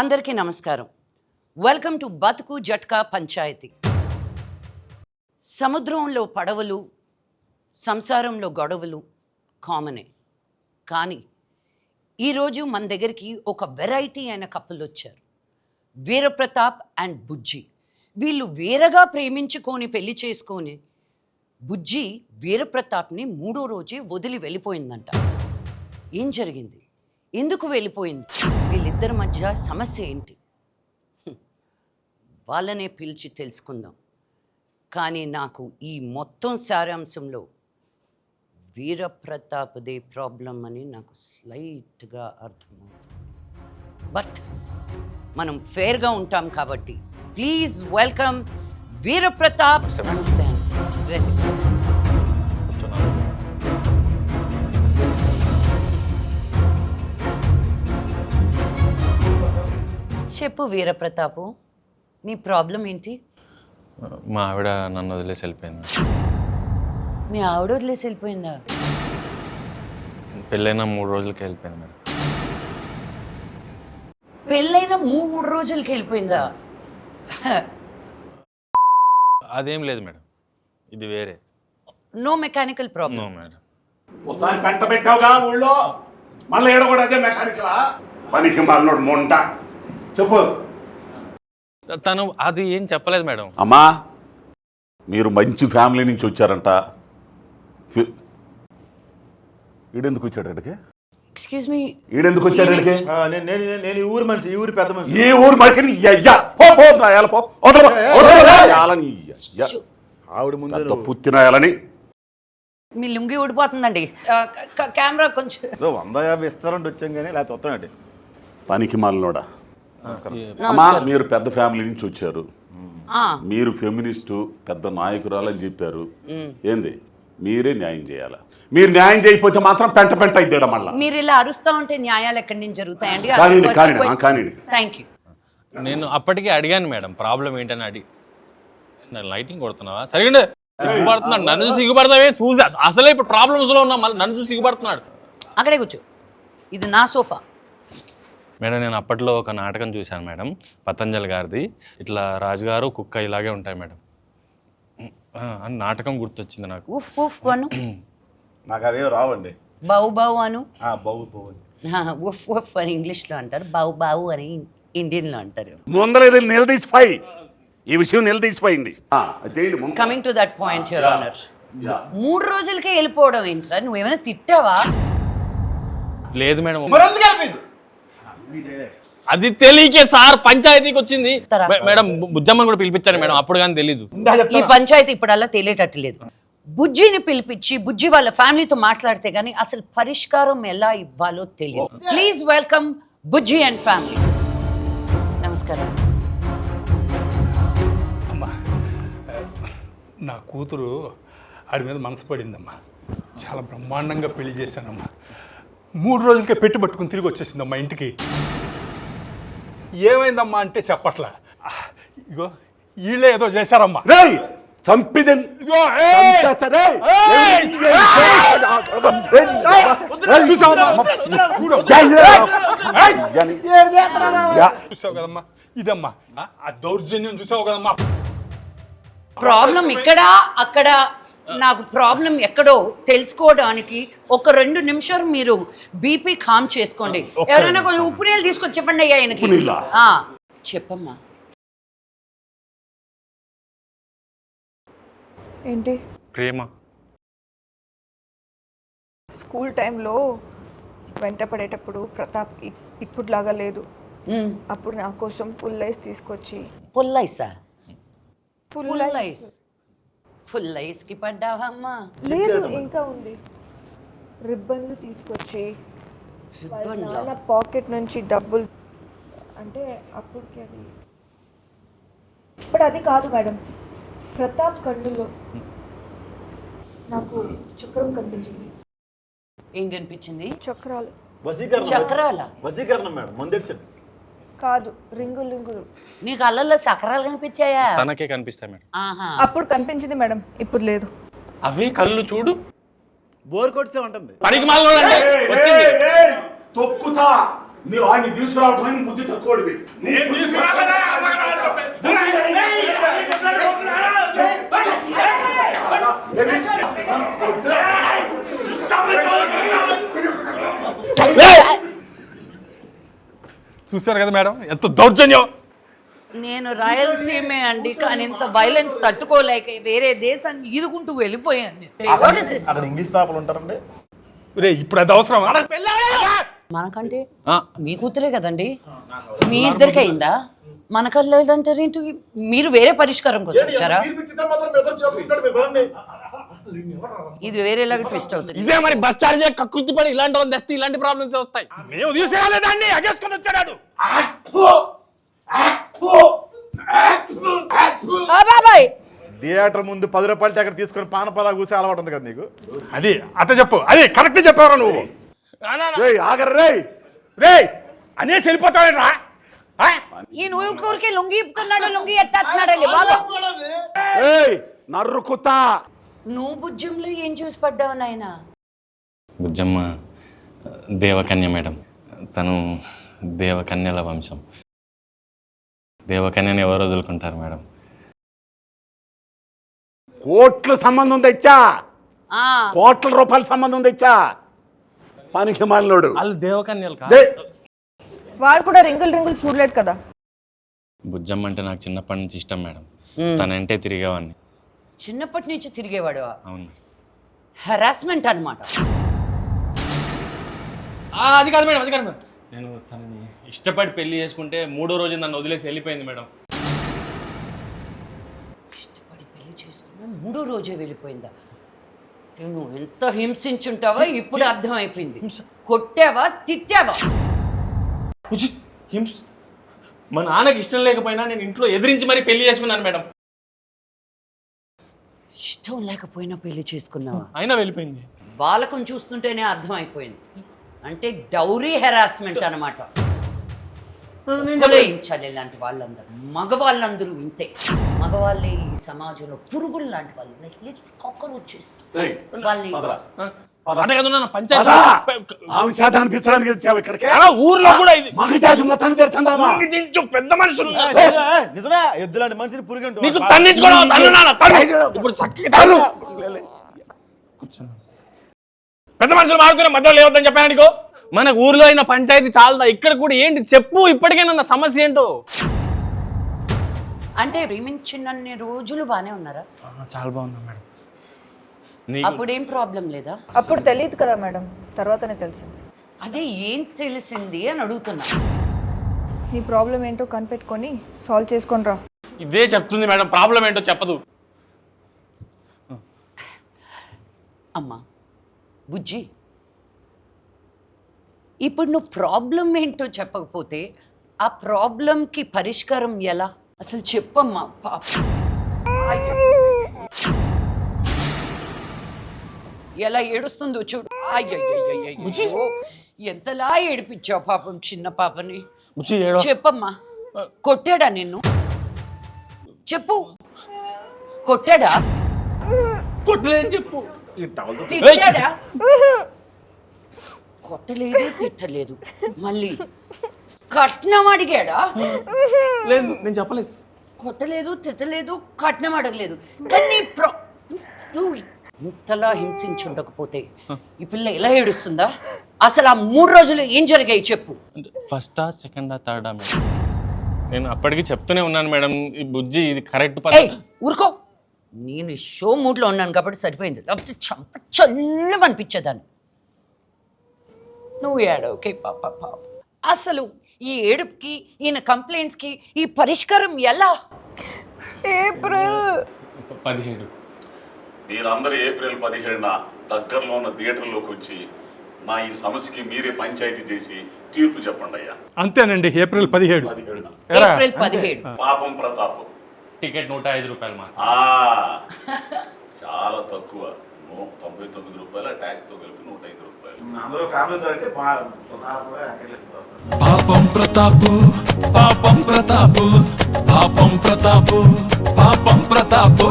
అందరికీ నమస్కారం. Welcome to బతుకు జట్కా పంచాయతీ. సముద్రంలో పడవలు, సంసారంలో గొడవలు కామనే. కానీ ఈరోజు మన దగ్గరికి ఒక వెరైటీ అయిన కపుల్ వచ్చారు. వీరప్రతాప్ అండ్ బుజ్జి. వీళ్ళు వేరగా ప్రేమించుకొని పెళ్లి చేసుకొని బుజ్జి వీరప్రతాప్ని 3వ రోజే వదిలి వెళ్ళిపోయిందంట. ఏం జరిగింది? ఎందుకు వెళ్ళిపోయింది? వీళ్ళిద్దరి మధ్య సమస్య ఏంటి? వాళ్ళనే పిలిచి తెలుసుకుందాం. కానీ నాకు ఈ మొత్తం సారాంశంలో వీరప్రతాప్దే ప్రాబ్లం అని నాకు స్లైట్గా అర్థమవుతుంది. బట్ మనం ఫేర్గా ఉంటాం కాబట్టి ప్లీజ్ వెల్కమ్ వీరప్రతాప్. నమస్తే అండి. చెప్పు వీరప్రతాపు, నీ ప్రాబ్లం ఏంటి? మా ఆవిడ నన్ను వదిలేసి వెళ్ళిపోయింది. మీ ఆవిడ వదిలేసి వెళ్ళిపోయిందా? పెళ్ళైన 3 రోజులకి వెళ్ళిపోయింది మేడం. పెళ్ళైన 3 రోజులకి వెళ్ళిపోయిందా? అదేం లేదు మేడం, ఇది వేరే. No mechanical problem. No madam. ఒకసారి పెంట పెట్టావుగా ఊళ్ళో, మళ్ళీ ఏడ కూడా అదే మెకానికలా? పనికి మళ్ళీ మొంట. చెప్పు. తను అది ఏం చెప్పలేదు మేడం. అమ్మా, మీరు మంచి ఫ్యామిలీ నుంచి వచ్చారంట. ఈడెందుకు వచ్చాడు అక్కడికి? ఎక్స్క్యూజ్ మీ, ఈడెందుకు వచ్చాడు అక్కడికి? నేను ఈ ఊరు మనిషి, ఈ ఊరి పెద్ద మనిషి. ఈ ఊరు మనిషిని ఆవిడ ముందు పుత్తినాయాలని. మీ లుంగి ఊడిపోతుందండి. కెమెరా కొంచెం 150 ఇస్తారంటే వచ్చాం కానీ లేకపోతే వస్తానండి. పనికి మళ్ళోడా. అమ్మా, మీరు పెద్ద ఫ్యామిలీ నుంచి వచ్చారు. మీరు ఫెమినిస్టు పెద్ద నాయకురాలని చెప్పారు. ఏంది? మీరే న్యాయం చేయాలా? మీరు న్యాయం చేయకపోతే మాత్రం పెంట పెంట అయిద్దాం. మళ్ళీ మీరు ఇలా అరుస్తా ఉంటే న్యాయాలు ఎక్కడి నుంచి జరుగుతాయండి? Thank you. నేను అప్పటికే అడిగాను మేడం, ప్రాబ్లం ఏంటని అడిగి. లైటింగ్ కొడుతున్నావా? సరిగ్గా సిగ్గుపడుతున్నాడు. నన్ను చూసి సిగ్గుపడతావే? చూసి అసలే ఇప్పుడు ప్రాబ్లమ్స్లో ఉన్నా, మళ్ళీ నన్ను చూసి సిగ్గుపడుతున్నాడు. అక్కడే కూర్చో, ఇది నా సోఫా. మేడం, నేను అప్పట్లో ఒక నాటకం చూశాను మేడం, పతంజలి గారిది. ఇట్లా రాజుగారు కుక్క ఇలాగే ఉంటాయి మేడం అని నాటకం గుర్తొచ్చింది నాకు. ఉఫ్ ఉఫ్ అను. నాకు అవే రావండి. బావు బావు అను. బావు ఉఫ్ ఉఫ్ అని ఇంగ్లీష్లో అంటారు, బావు బావు అని ఇండియన్లో అంటారు. ముందర నిలదీసిపోయి ఈ విషయం నిలదీసిపోయింది. Coming to that point your honour, 3 రోజులకే వెళ్ళిపోవడం ఏంట్రా? నువ్వేమైనా తిట్టావా? లేదు మేడం, అది తెలియకే సార్ పంచాయతీకి వచ్చింది మేడం. బుజ్జమ్మని కూడా పిలిపించాను మేడం, అప్పుడు కానీ తెలీదు. ఈ పంచాయతీ ఇప్పుడల్లా తెలియటట్టు లేదు. బుజ్జిని పిలిపించి బుజ్జి వాళ్ళ ఫ్యామిలీతో మాట్లాడితే గానీ అసలు పరిష్కారం ఎలా ఇవ్వాలో తెలియదు. Please welcome Bujji and family. నమస్కారం. అమ్మా, నా కూతురు ఆడి మీద మనసు పడిందమ్మా. చాలా బ్రహ్మాండంగా పెళ్లి చేశానమ్మా. 3 రోజులకే పెట్టి పట్టుకుని తిరిగి వచ్చేసిందమ్మా ఇంటికి. ఏమైందమ్మా అంటే చెప్పట్లా. ఇగో వీళ్ళే ఏదో చేశారమ్మా. చూసావు కదమ్మా, ఇదమ్మా ఆ దౌర్జన్యం చూసావు కదమ్మా. ప్రాబ్లం ఇక్కడ అక్కడ, నాకు ప్రాబ్లం ఎక్కడో తెలుసుకోవడానికి ఒక 2 నిమిషాలు మీరు బీపీ కామ్ చేసుకోండి. ఎవరైనా కొంచెం ఉప్పు నీళ్ళు తీసుకొచ్చి చెప్పండి అయ్యా ఆయనకి. చెప్పమ్మా. ఏంటి? ప్రేమ. స్కూల్ టైంలో వెంట పడేటప్పుడు ప్రతాప్కి ఇప్పుడులాగా లేదు. అప్పుడు నా కోసం పుల్లైస్ తీసుకొచ్చి. పుల్లైసా? పుల్లైస్కి పడ్డావమ్మా? లేదు, ఇంకా ఉంది. రిబ్బన్లు తీసుకొచ్చి నాన్న పాకెట్ నుంచి డబ్బులు, అంటే అప్పటికి అది. ఇప్పుడు అది కాదు మేడం, ప్రతాప్ కళ్ళులో నాకు చక్రం కనిపించింది. ఏం కనిపించింది? చక్రాలు. చక్రాల? వసీకరణం మేడం, మందిర్చండి. కాదు, రింగులు రింగులు. నీకు అల్లల్లో చక్రాలు కనిపించాయా? తనకే కనిపిస్తాయి మేడం. అప్పుడు కనిపించింది మేడం, ఇప్పుడు లేదు. అవి కళ్ళు చూడు, బోర్ కొట్సే ఉంటుంది. పనికి మాలినోడు అంటే వచ్చింది. తొక్కుతా నువ్వు ఆయన్ని తీసుకురావడానికి బుద్ధి తక్కువడివి. చూశారు కదా మేడం ఎంత దౌర్జన్యం. నేను రాయలసీమే అండి, కానీ ఇంత వైలెన్స్ తట్టుకోలేక వేరే దేశాన్ని ఈదుకుంటూ వెళ్ళిపోయాను. What is this? అక్కడ ఇంగ్లీష్ పేపర్లు ఉంటారండి. రే ఇప్పుడు అది అవసరమా? మనకంటే మీ కూతురే కదండి, మీ ఇద్దరికి అయిందా? మనకల్లా లేదంటారు ఏంటి? మీరు వేరే పరిష్కారం కోసం వచ్చారా? ఇది వేరేలాగా ట్విస్ట్ అవుతుంది. ఇదే మరి బస్ చార్జ్ కక్కుర్తి పడి ఇలాంటి వాళ్ళు తెస్తే ఇలాంటి ప్రాబ్లమ్స్ వస్తాయి. మేము తీసుకురాలేదాన్ని అగేసుకొని వచ్చాడు. బాబాయ్ థియేటర్ ముందు 10 రూపాయలు టికెట్ తీసుకొని పానపరా కూసే అలవాటు ఉంది కదా నీకు. అది అత చెప్పు, అది కరెక్ట్ చెప్పారా నువ్వు? ఆగర్రే రే అనేసి వెళ్ళిపోతావేట్రా? ఈ ఊరికి లుంగి ఇప్పుతున్నాడు, లుంగి ఎత్తేస్తున్నాడండి బాబా. నర్రుకుతా. నువ్వు బుజ్జంలో ఏం చూసి పడ్డావు నాయనా? బుజ్జమ్మ దేవకన్య మేడం, తను దేవకన్యల వంశం. దేవకన్యని ఎవరు వదులుకుంటారు మేడం? కోట్ల సంబంధం తెచ్చా, కోట్ల రూపాయల సంబంధం తెచ్చా. పనికి మాలినోడు. వాళ్ళు దేవకన్యలు కాదు. వాడు కూడా రింగులు చూడలేదు కదా. బుజ్జమ్మ అంటే నాకు చిన్నప్పటి నుంచి ఇష్టం మేడం. తనంటే తిరిగేవాడిని. చిన్నప్పటి నుంచి తిరిగేవాడు. అవును. హెరాస్మెంట్ అన్నమాట. అది కాదు మేడం, అది కాదు మేడం. నేను తనని ఇష్టపడి పెళ్లి చేసుకుంటే 3వ రోజు నన్ను వదిలేసి వెళ్ళిపోయింది మేడం. ఇష్టపడి పెళ్లి చేసుకున్నా 3వ రోజే వెళ్ళిపోయిందా? నువ్వు ఎంత హింసించుంటావో ఇప్పుడు అర్థమైపోయింది. కొట్టావా, తిట్టావా? మా నాన్నకి ఇష్టం లేకపోయినా నేను ఇంట్లో ఎదిరించి మరీ పెళ్లి చేసుకున్నాను మేడం. ఇష్టం లేకపోయినా పెళ్లి చేసుకున్నావా? అయినా వెళ్ళిపోయింది. వాళ్ళకం చూస్తుంటేనే అర్థమైపోయింది. అంటే డౌరీ హెరాస్మెంట్ అన్నమాట. కొలయించాలి ఇలాంటి వాళ్ళందరూ. మగవాళ్ళందరూ ఇంతే. మగవాళ్ళే ఈ సమాజంలో పురుగులు లాంటి వాళ్ళు. కాక్రోచెస్. వాళ్ళని ఊర్లో కూడా ఇది పెద్ద మనుషులు నిజమే, ఎద్దులాంటి మనిషిని పురుగు పెద్ద మనుషులు మారుతున్న మధ్యలో లేవద్దని చెప్పాను నీకు. మన ఊర్లో అయిన పంచాయతీ చాలదా? ఇక్కడ కూడా ఏంటి చెప్పు, ఇప్పటికైనా సమస్య ఏంటో. అంటే ప్రేమించినన్ని రోజులు బానే ఉన్నారా? చాలా బాగున్నా మేడం. అప్పుడేం ప్రాబ్లం లేదా? అప్పుడు తెలియదు కదా మేడం, తర్వాతనే తెలిసింది. అదే ఏం తెలిసింది అని అడుగుతున్నా. నీ ప్రాబ్లం ఏంటో కనిపెట్టుకొని సాల్వ్ చేసుకొని రా. ఇదే చెప్తుంది మేడం, ప్రాబ్లం ఏంటో చెప్పదు. అమ్మా బుజ్జి, ఇప్పుడు నువ్వు ప్రాబ్లం ఏంటో చెప్పకపోతే ఆ ప్రాబ్లంకి పరిష్కారం ఎలా? అసలు చెప్పమ్మా. పాప ఎలా ఏడుస్తుందో చూడు. అయ్యో ఎంతలా ఏడిపించావు పాపం చిన్న పాపని. చెప్పమ్మా, కొట్టాడా నిన్ను? చెప్పు, కొట్టాడా? కొట్టలేదని చెప్పు. తిట్టాడా? కొట్టలేదు, తిట్టలేదు. మళ్ళీ కట్నం అడిగాడా? లేదు, నేను చెప్పలేదు. కొట్టలేదు, తిట్టలేదు, కట్నం అడగలేదు. కానీ నువ్వు ఇంతలా హింసించుండకపోతే ఈ పిల్ల ఎలా ఏడుస్తుందా? అసలు ఆ 3 రోజులు ఏం జరిగాయి చెప్పు. ఫస్టా, సెకండా, థర్డా మేడం? నేను అప్పటికి చెప్తూనే ఉన్నాను మేడం, ఈ బుజ్జి ఇది కరెక్ట్. ఊరుకో, నేను షో మూడ్లో ఉన్నాను కాబట్టి సరిపోయింది. లేకపోతే చంప చల్లం అనిపించేదాన్ని. నువ్వు ఏడవకే పాప. అసలు ఈ ఏడుపుకి, ఈయన కంప్లైంట్స్కి ఈ పరిష్కారం ఎలా? ఏప్రిల్ 17. మీరందరూ ఏప్రిల్ 17న దగ్గరలో ఉన్న థియేటర్లోకి వచ్చి నా ఈ సమస్యకి మీరే పంచాయతీ చేసి తీర్పు చెప్పండి అయ్యా. అంతేనండి, ఏప్రిల్ 17. ఏప్రిల్ 17. పాపం ప్రతాప్. టికెట్ 105 రూపాయలు మాత్రం. చాలా తక్కువ. 99 రూపాయలు, ట్యాక్స్ తో కలిపి 105 రూపాయలు. అందరూ ఫ్యామిలీ అంటే పాపం ప్రతాపు, పాపం ప్రతాపు, పాపం ప్రతాపు, పాపం ప్రతాపు.